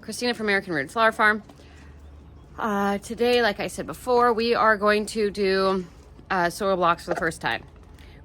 Christina from American Rooted Flower Farm. Today, like I said before, we are going to do soil blocks for the first time.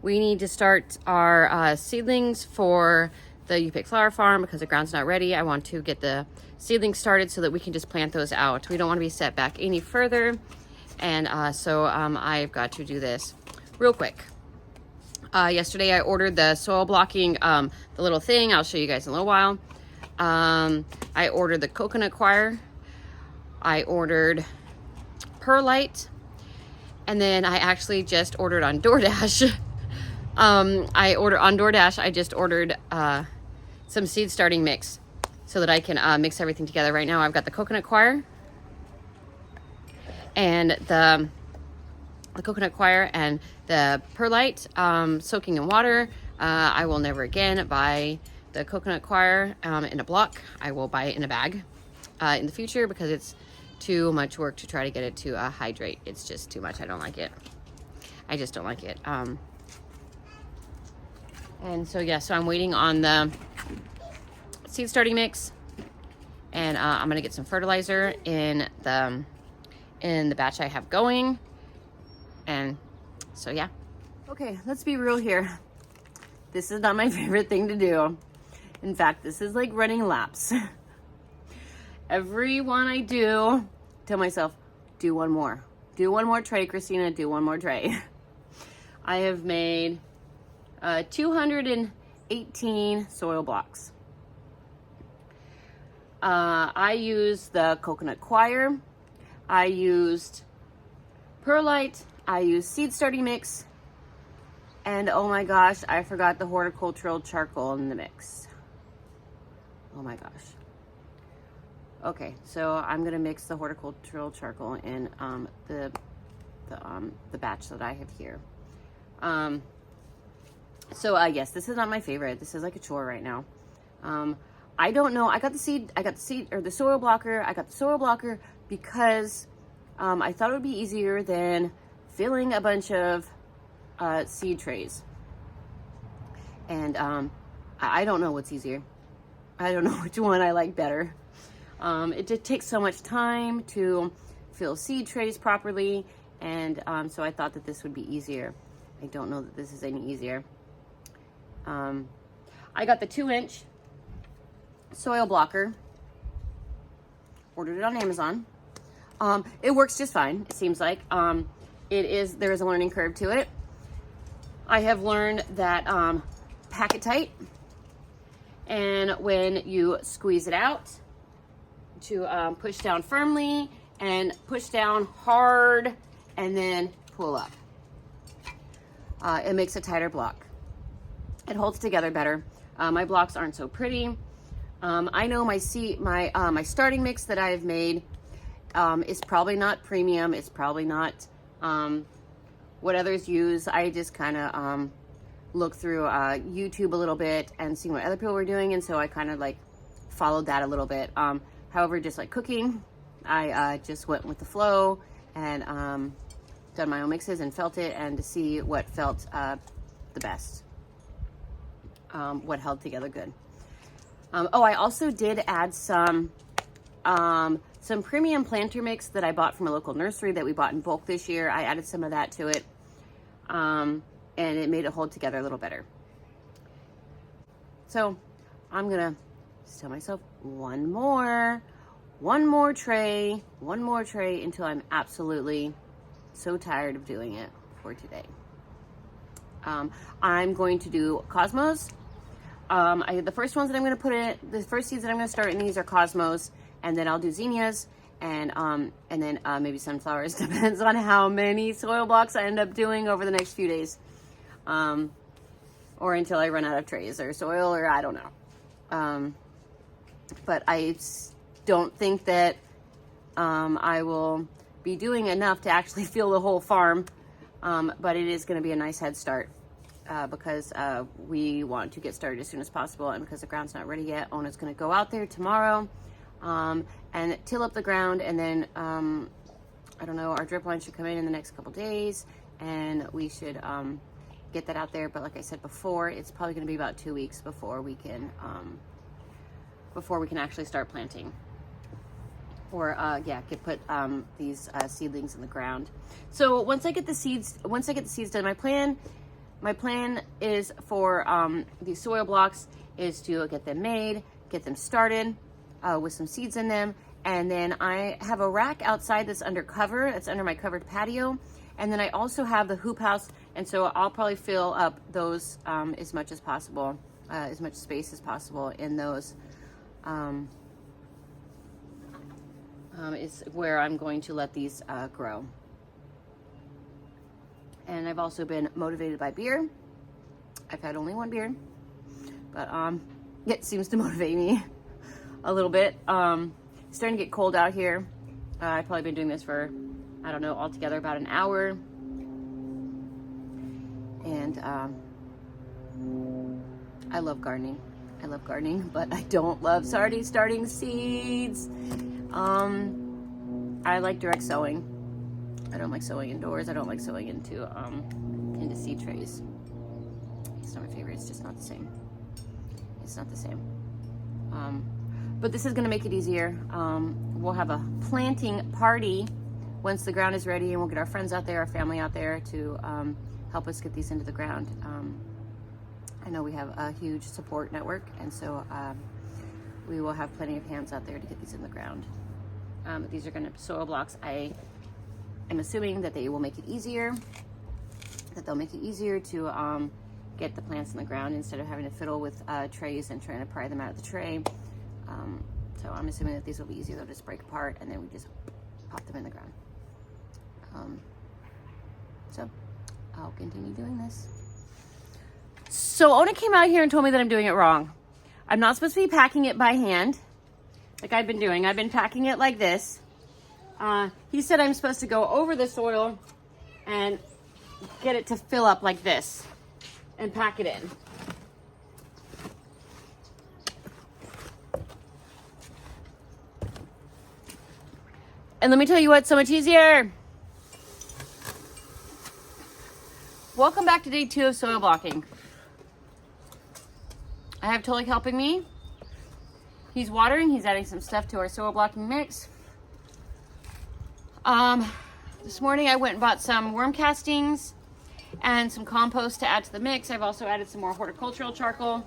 We need to start our seedlings for the You Pick Flower Farm because the ground's not ready. I want to get the seedlings started so that we can just plant those out. We don't want to be set back any further. And so I've got to do this real quick. Yesterday I ordered the soil blocking, the little thing. I'll show you guys in a little while. I ordered the coconut coir. I ordered perlite. And then I actually just ordered on DoorDash. I just ordered some seed starting mix so that I can mix everything together. Right now I've got the coconut coir and the coconut coir and the perlite soaking in water. I will never again buy the coconut coir in a block. I will buy it in a bag in the future because it's too much work to try to get it to hydrate. It's just too much. I don't like it. I just don't like it. And so yeah, so I'm waiting on the seed starting mix, and I'm gonna get some fertilizer in the batch I have going. And so yeah. Okay, let's be real here. This is not my favorite thing to do. In fact, this is like running laps. Every one I do, tell myself, do one more. Do one more tray, Christina, do one more tray. I have made 218 soil blocks. I used the coconut coir. I used perlite. I used seed starting mix. And oh my gosh, I forgot the horticultural charcoal in the mix. Oh my gosh. Okay, so I'm gonna mix the horticultural charcoal in the batch that I have here. So yes, this is not my favorite. This is like a chore right now. I don't know. I got the soil blocker. I got the soil blocker because I thought it would be easier than filling a bunch of seed trays. And I don't know what's easier. I don't know which one I like better. It just takes so much time to fill seed trays properly, and so I thought that this would be easier. I don't know that this is any easier. I got the 2-inch soil blocker. Ordered it on Amazon. It works just fine, it seems like. There is a learning curve to it. I have learned that pack it tight, and when you squeeze it out, to push down firmly and push down hard and then pull up. It makes a tighter block. It holds together better. My blocks aren't so pretty. I know my starting mix that I've made is probably not premium. It's probably not what others use. I just kind of look through YouTube a little bit and see what other people were doing, and so I kind of like followed that a little bit. However, just like cooking, I just went with the flow and done my own mixes and felt it, and to see what felt the best, what held together good. I also did add some premium planter mix that I bought from a local nursery that we bought in bulk this year. I added some of that to it, and it made it hold together a little better. So I'm gonna tell myself one more tray until I'm absolutely so tired of doing it for today. I'm going to do cosmos. The first ones that I'm going to put in, the first seeds that I'm going to start in these are cosmos, and then I'll do zinnias, and then maybe sunflowers. Depends on how many soil blocks I end up doing over the next few days, or until I run out of trays or soil, or I don't know. But I don't think that I will be doing enough to actually fill the whole farm, but it is going to be a nice head start because we want to get started as soon as possible, and because the ground's not ready yet. Ona's going to go out there tomorrow and till up the ground, and then I don't know, our drip line should come in the next couple days, and we should get that out there. But like I said before, it's probably going to be about 2 weeks before we can actually start planting. or could put these seedlings in the ground. So once I get the seeds done, my plan is for these soil blocks is to get them made, get them started with some seeds in them, and then I have a rack outside that's under cover. It's under my covered patio, and then I also have the hoop house, and so I'll probably fill up those as much as possible, as much space as possible in those. Is where I'm going to let these grow. And I've also been motivated by beer. I've had only one beer, but it seems to motivate me a little bit. It's starting to get cold out here. I've probably been doing this for, I don't know, altogether about an hour. And I love gardening. But I don't love starting seeds. I like direct sowing. I don't like sowing indoors. I don't like sowing into seed trays. It's not my favorite. It's just not the same. It's not the same. But this is going to make it easier. We'll have a planting party once the ground is ready, and we'll get our friends out there, our family out there to help us get these into the ground. I know we have a huge support network, and so we will have plenty of hands out there to get these in the ground. These are going to soil blocks. I am assuming that they will make it easier, that they'll make it easier to get the plants in the ground instead of having to fiddle with trays and trying to pry them out of the tray. So I'm assuming that these will be easier. They'll just break apart and then we just pop them in the ground. So I'll continue doing this. So Ona came out here and told me that I'm doing it wrong. I'm not supposed to be packing it by hand like I've been doing. I've been packing it like this. He said I'm supposed to go over the soil and get it to fill up like this and pack it in. And let me tell you what's so much easier. Welcome back to day 2 of soil blocking. I have Tolik helping me. He's watering. He's adding some stuff to our soil blocking mix. This morning I went and bought some worm castings and some compost to add to the mix. I've also added some more horticultural charcoal,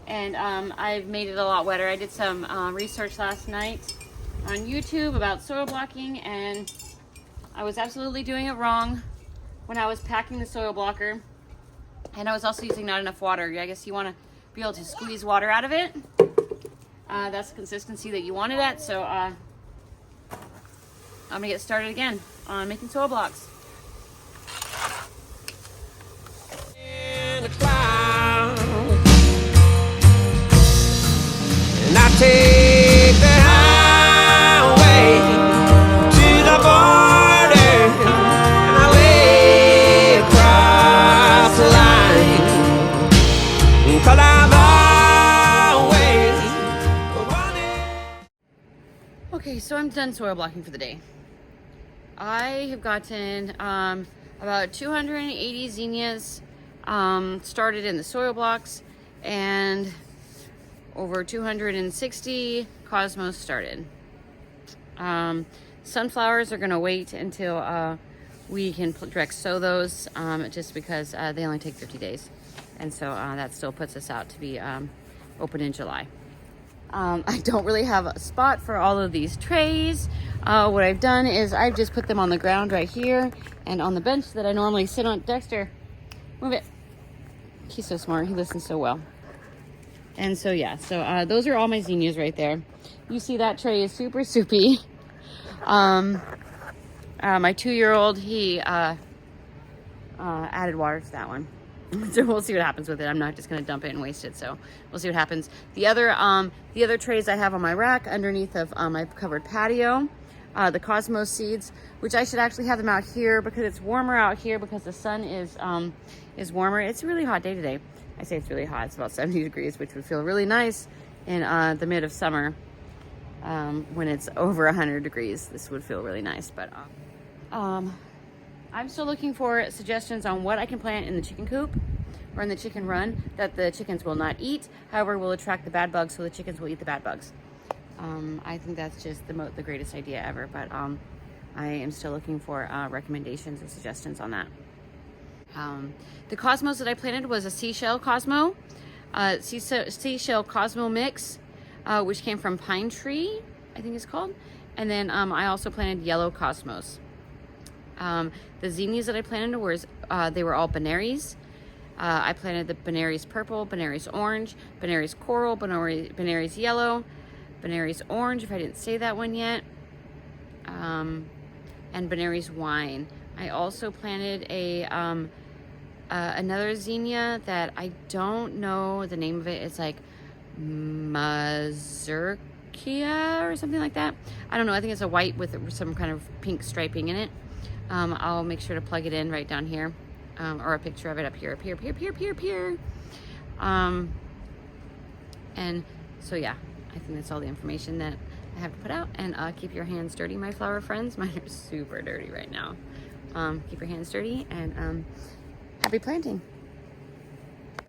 and I've made it a lot wetter. I did some research last night on YouTube about soil blocking, and I was absolutely doing it wrong when I was packing the soil blocker, and I was also using not enough water. I guess you want to be able to squeeze water out of it. That's the consistency that you want it at. So I'm gonna get started again on making soil blocks. In a cloud, and I take the highway to the border, and I lay across the line, 'cause I've always wanted. Okay, so I'm done soil blocking for the day. I have gotten about 280 zinnias started in the soil blocks, and over 260 cosmos started. Sunflowers are going to wait until we can direct sow those, just because they only take 50 days. And so that still puts us out to be open in July. I don't really have a spot for all of these trays. What I've done is I've just put them on the ground right here and on the bench that I normally sit on. Dexter, move it. He's so smart. He listens so well. And so, yeah, so those are all my zinnias right there. You see that tray is super soupy. My 2-year-old, he added water to that one. So we'll see what happens with it. I'm not just going to dump it and waste it. So we'll see what happens. The other trays I have on my rack underneath of my covered patio, the cosmos seeds, which I should actually have them out here because it's warmer out here because the sun is warmer. It's a really hot day today. I say it's really hot. It's about 70 degrees, which would feel really nice in the mid of summer. When it's over 100 degrees, this would feel really nice. But I'm still looking for suggestions on what I can plant in the chicken coop or in the chicken run that the chickens will not eat. However, will attract the bad bugs, so the chickens will eat the bad bugs. I think that's just the greatest idea ever, but I am still looking for recommendations or suggestions on that. The cosmos that I planted was a seashell cosmo, seashell cosmo mix, which came from Pine Tree, I think it's called. And then I also planted yellow cosmos. The zinnias that I planted they were all Benaries. I planted the Benaries purple, Benaries orange, Benaries coral, Benaries yellow, Benaries orange, if I didn't say that one yet, and Benaries wine. I also planted another zinnia that I don't know the name of it. It's like Mazurkia or something like that. I don't know. I think it's a white with some kind of pink striping in it. I'll make sure to plug it in right down here, or a picture of it up here, here. And so yeah, I think that's all the information that I have to put out. And keep your hands dirty, my flower friends. Mine are super dirty right now. Keep your hands dirty, and happy planting.